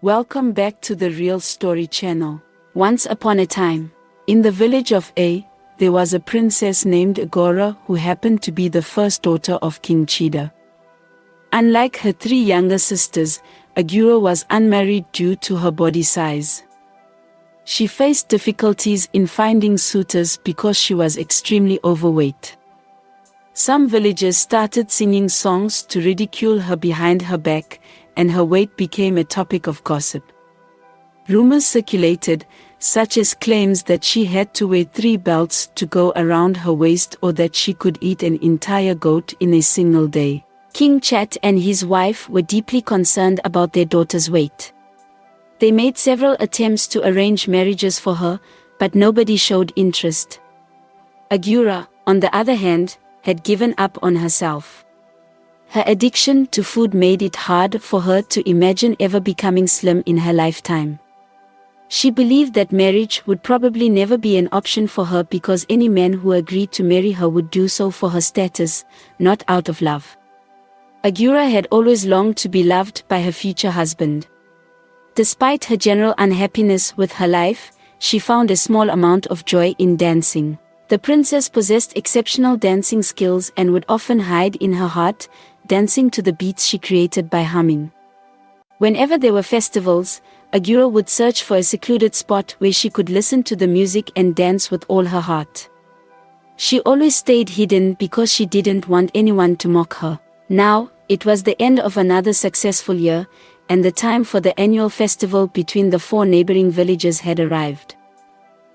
Welcome back to the Real Story channel. Once upon a time, in the village of A, there was a princess named Agora who happened to be the first daughter of King Cheetah. Unlike her three younger sisters, Agora was unmarried due to her body size. She faced difficulties in finding suitors because she was extremely overweight. Some villagers started singing songs to ridicule her behind her back, and her weight became a topic of gossip. Rumors circulated, such as claims that she had to wear 3 belts to go around her waist or that she could eat an entire goat in a single day. King Chat and his wife were deeply concerned about their daughter's weight. They made several attempts to arrange marriages for her, but nobody showed interest. Agora, on the other hand, had given up on herself. Her addiction to food made it hard for her to imagine ever becoming slim in her lifetime. She believed that marriage would probably never be an option for her because any man who agreed to marry her would do so for her status, not out of love. Agora had always longed to be loved by her future husband. Despite her general unhappiness with her life, she found a small amount of joy in dancing. The princess possessed exceptional dancing skills and would often hide in her heart, dancing to the beats she created by humming. Whenever there were festivals, Agora would search for a secluded spot where she could listen to the music and dance with all her heart. She always stayed hidden because she didn't want anyone to mock her. Now, it was the end of another successful year, and the time for the annual festival between the 4 neighboring villages had arrived.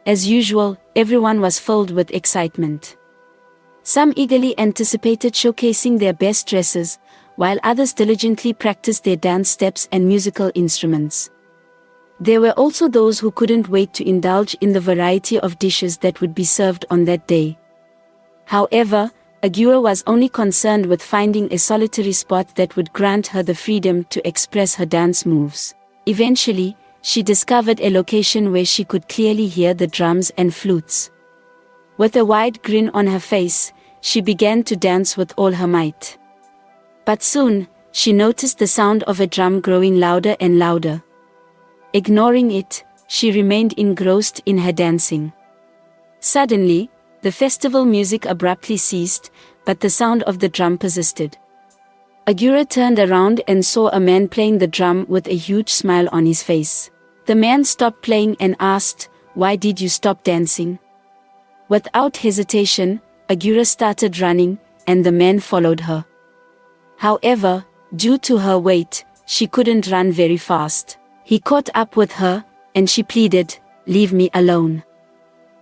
As usual, everyone was filled with excitement. Some eagerly anticipated showcasing their best dresses, while others diligently practiced their dance steps and musical instruments. There were also those who couldn't wait to indulge in the variety of dishes that would be served on that day. However, Agora was only concerned with finding a solitary spot that would grant her the freedom to express her dance moves. Eventually, she discovered a location where she could clearly hear the drums and flutes. With a wide grin on her face, she began to dance with all her might. But soon, she noticed the sound of a drum growing louder and louder. Ignoring it, she remained engrossed in her dancing. Suddenly, the festival music abruptly ceased, but the sound of the drum persisted. Agora turned around and saw a man playing the drum with a huge smile on his face. The man stopped playing and asked, "Why did you stop dancing?" Without hesitation, Agora started running, and the man followed her. However, due to her weight, she couldn't run very fast. He caught up with her, and she pleaded, "Leave me alone."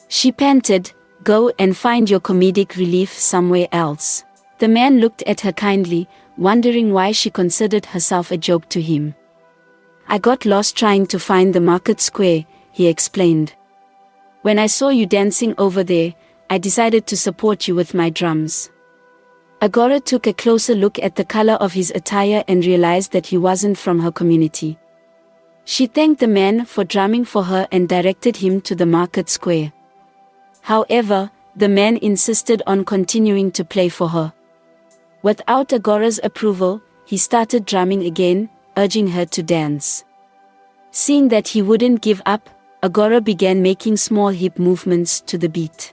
She panted, "Go and find your comedic relief somewhere else." The man looked at her kindly, wondering why she considered herself a joke to him. "I got lost trying to find the market square," he explained. "When I saw you dancing over there, I decided to support you with my drums." Agora took a closer look at the color of his attire and realized that he wasn't from her community. She thanked the man for drumming for her and directed him to the market square. However, the man insisted on continuing to play for her. Without Agora's approval, he started drumming again, urging her to dance. Seeing that he wouldn't give up, Agora began making small hip movements to the beat.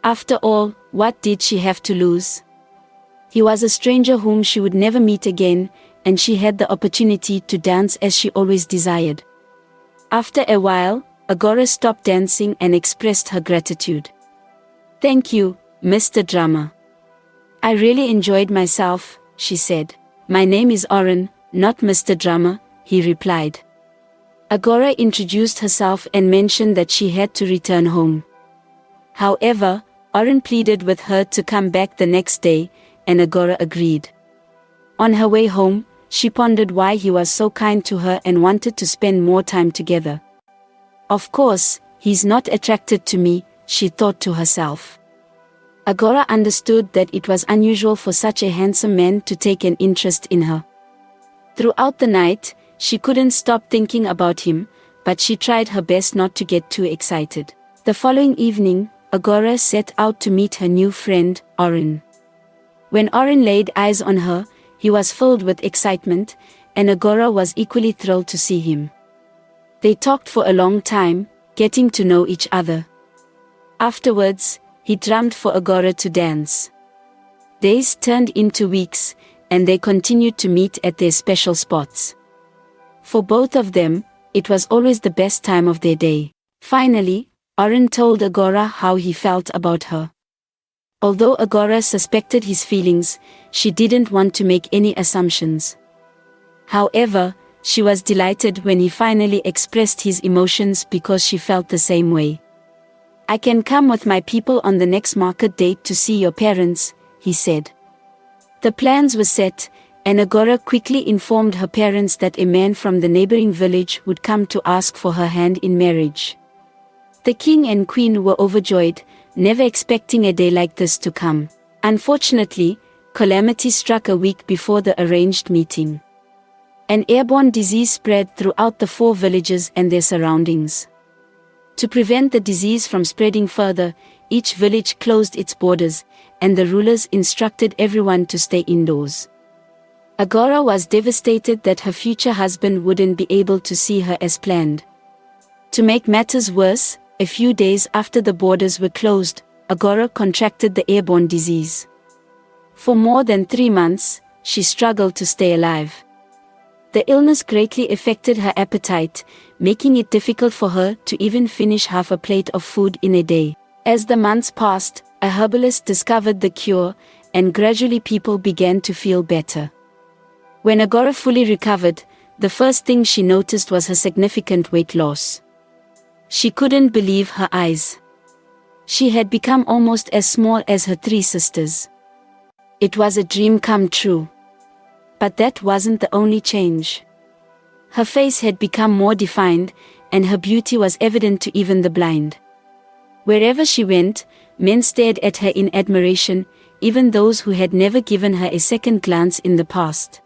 After all, what did she have to lose? He was a stranger whom she would never meet again, and she had the opportunity to dance as she always desired. After a while, Agora stopped dancing and expressed her gratitude. "Thank you, Mr. Drummer. I really enjoyed myself," she said. "My name is Oren, not Mr. Drummer," he replied. Agora introduced herself and mentioned that she had to return home. However, Oren pleaded with her to come back the next day, and Agora agreed. On her way home, she pondered why he was so kind to her and wanted to spend more time together. "Of course, he's not attracted to me," she thought to herself. Agora understood that it was unusual for such a handsome man to take an interest in her. Throughout the night, she couldn't stop thinking about him, but she tried her best not to get too excited. The following evening, Agora set out to meet her new friend, Oren. When Oren laid eyes on her, he was filled with excitement, and Agora was equally thrilled to see him. They talked for a long time, getting to know each other. Afterwards, he drummed for Agora to dance. Days turned into weeks, and they continued to meet at their special spots. For both of them, it was always the best time of their day. Finally, Oren told Agora how he felt about her. Although Agora suspected his feelings, she didn't want to make any assumptions. However, she was delighted when he finally expressed his emotions because she felt the same way. "I can come with my people on the next market date to see your parents," he said. The plans were set, and Agora quickly informed her parents that a man from the neighboring village would come to ask for her hand in marriage. The king and queen were overjoyed, never expecting a day like this to come. Unfortunately, calamity struck a week before the arranged meeting. An airborne disease spread throughout the 4 villages and their surroundings. To prevent the disease from spreading further, each village closed its borders, and the rulers instructed everyone to stay indoors. Agora was devastated that her future husband wouldn't be able to see her as planned. To make matters worse, a few days after the borders were closed, Agora contracted the airborne disease. For more than 3 months, she struggled to stay alive. The illness greatly affected her appetite, making it difficult for her to even finish half a plate of food in a day. As the months passed, a herbalist discovered the cure, and gradually people began to feel better. When Agora fully recovered, the first thing she noticed was her significant weight loss. She couldn't believe her eyes. She had become almost as small as her 3 sisters. It was a dream come true. But that wasn't the only change. Her face had become more defined, and her beauty was evident to even the blind. Wherever she went, men stared at her in admiration, even those who had never given her a second glance in the past.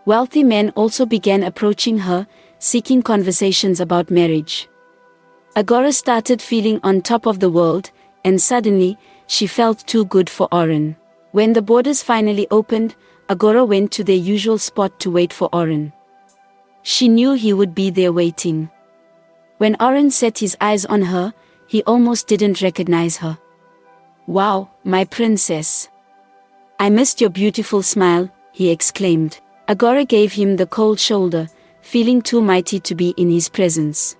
Wealthy men also began approaching her, seeking conversations about marriage. Agora started feeling on top of the world, and suddenly, she felt too good for Oren. When the borders finally opened, Agora went to their usual spot to wait for Oren. She knew he would be there waiting. When Oren set his eyes on her, he almost didn't recognize her. "Wow, my princess. I missed your beautiful smile," he exclaimed. Agora gave him the cold shoulder, feeling too mighty to be in his presence.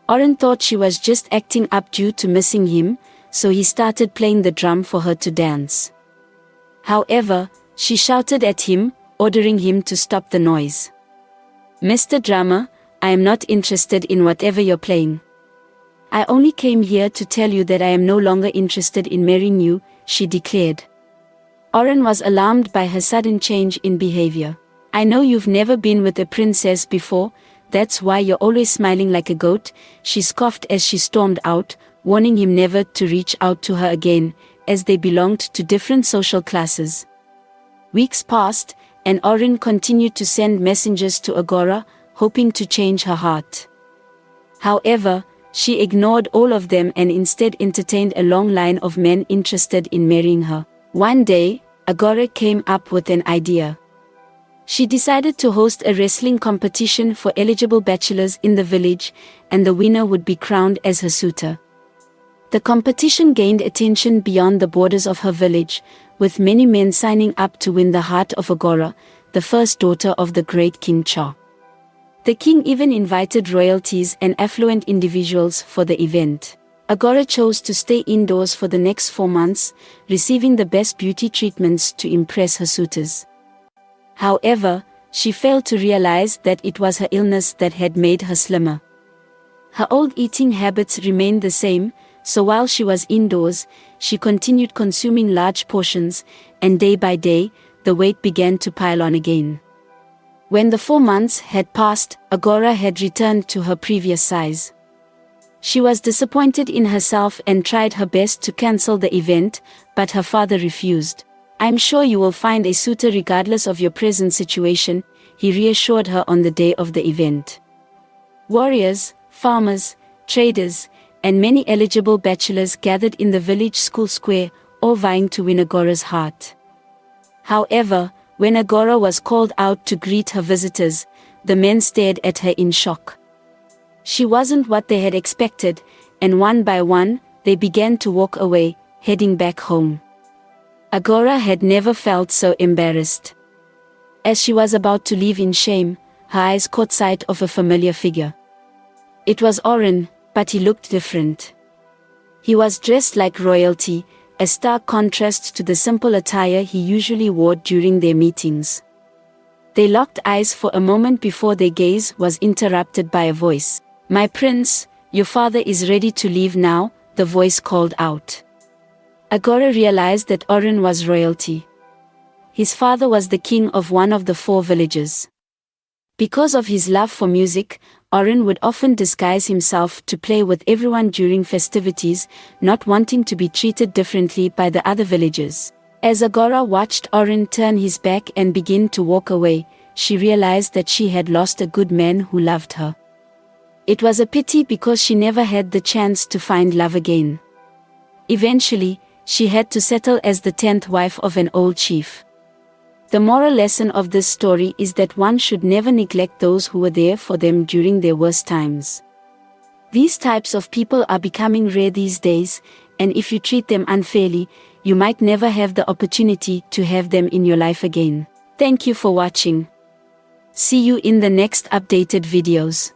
Oren thought she was just acting up due to missing him, so he started playing the drum for her to dance. However, she shouted at him, ordering him to stop the noise. "Mr. Drummer, I am not interested in whatever you're playing. I only came here to tell you that I am no longer interested in marrying you," she declared. Oren was alarmed by her sudden change in behavior. "I know you've never been with a princess before, that's why you're always smiling like a goat," she scoffed as she stormed out, warning him never to reach out to her again, as they belonged to different social classes. Weeks passed, and Oren continued to send messengers to Agora, hoping to change her heart. However, she ignored all of them and instead entertained a long line of men interested in marrying her. One day, Agora came up with an idea. She decided to host a wrestling competition for eligible bachelors in the village, and the winner would be crowned as her suitor. The competition gained attention beyond the borders of her village, with many men signing up to win the heart of Agora, the first daughter of the great King Cha. The king even invited royalties and affluent individuals for the event. Agora chose to stay indoors for the next 4 months, receiving the best beauty treatments to impress her suitors. However, she failed to realize that it was her illness that had made her slimmer. Her old eating habits remained the same, so while she was indoors, she continued consuming large portions, and day by day, the weight began to pile on again. When the 4 months had passed, Agora had returned to her previous size. She was disappointed in herself and tried her best to cancel the event, but her father refused. "I'm sure you will find a suitor regardless of your present situation," he reassured her on the day of the event. Warriors, farmers, traders, and many eligible bachelors gathered in the village school square, all vying to win Agora's heart. However, When Agora was called out to greet her visitors, the men stared at her in shock. She wasn't what they had expected, and one by one, they began to walk away, heading back home. Agora had never felt so embarrassed. As she was about to leave in shame, her eyes caught sight of a familiar figure. It was Oren, but he looked different. He was dressed like royalty, a stark contrast to the simple attire he usually wore during their meetings. They locked eyes for a moment before their gaze was interrupted by a voice. "My prince, your father is ready to leave now," the voice called out. Agora realized that Oren was royalty. His father was the king of one of the 4 villages. Because of his love for music, Oren would often disguise himself to play with everyone during festivities, not wanting to be treated differently by the other villagers. As Agora watched Oren turn his back and begin to walk away, she realized that she had lost a good man who loved her. It was a pity because she never had the chance to find love again. Eventually, she had to settle as the 10th wife of an old chief. The moral lesson of this story is that one should never neglect those who were there for them during their worst times. These types of people are becoming rare these days, and if you treat them unfairly, you might never have the opportunity to have them in your life again. Thank you for watching. See you in the next updated videos.